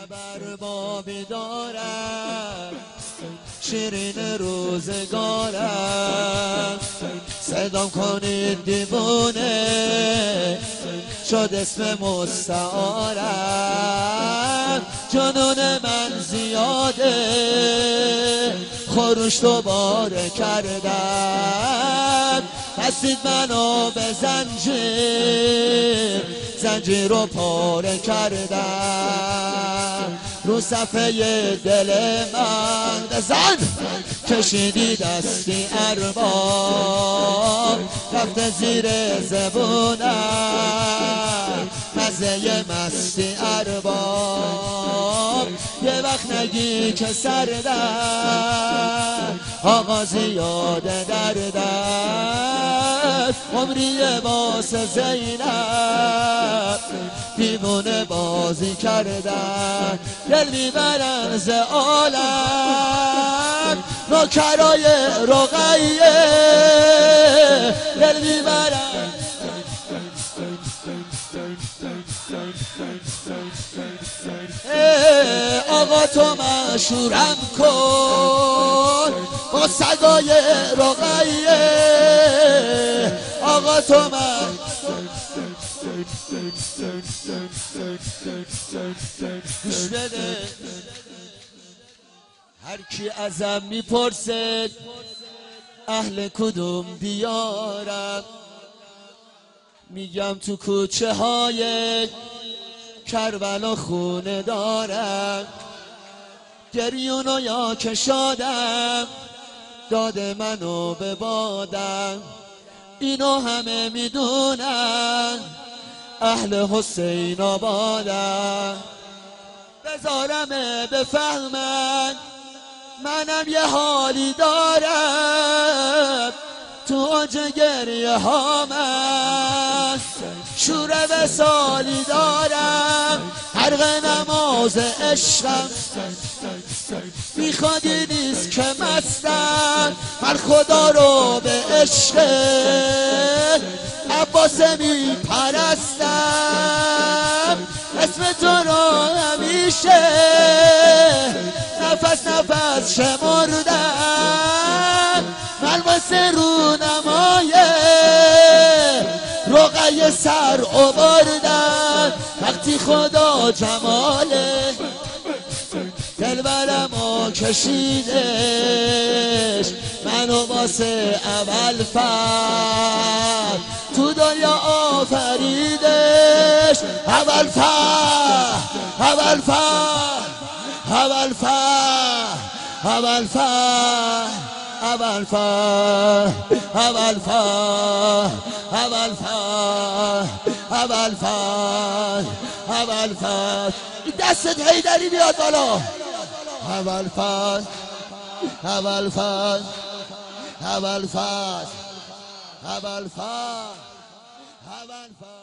خبر بابی دارم شیرین روزگارم صدام کنید دیوونه شد اسم مستعارم جنون من زیاده خروش دوباره کردم بستید منو به زنجیر رو پاره کردم رو صفحه دل من زن کشیدی دستی ارباب رفته زیر زبونم مزه مستی ارباب یه وقت نگی که سردم آغازی یاد دردم عمری واسه زینب دیوونه بازی کردم دل میبرن ز عالم نوکرای رقیه دل میبرن آقا تو مشورم کن با سگای رقیه آقا تو من گوش بده هر کی ازم میپرسه اهل کدوم دیارم میگم تو کوچه های کربلا خونه دارم گریونو یا کشادم داده منو به بادم اینو همه میدونن اهل حسین آبادم بذارمه بفهمن منم یه حالی دارم تو اوج گریه هامن شور وصالی دارم حرق نماز عشقم بی خودی نیست که مستم من خدا رو به عشق عباس می پرستم اسم تو رو همیشه نفس نفس شمردم من واسه رونمای رقیه سر آوردم وقتی خدا جماله دلبرمو کشیدش منو واسه اول فر تو دنیا آفریدش اول فر اول فر اول فر اول فر اول فر اول فر اول فر اول فر اول فر دستت حیدری بیاد بالا اول فر اول فر اول فر اول فر اول فر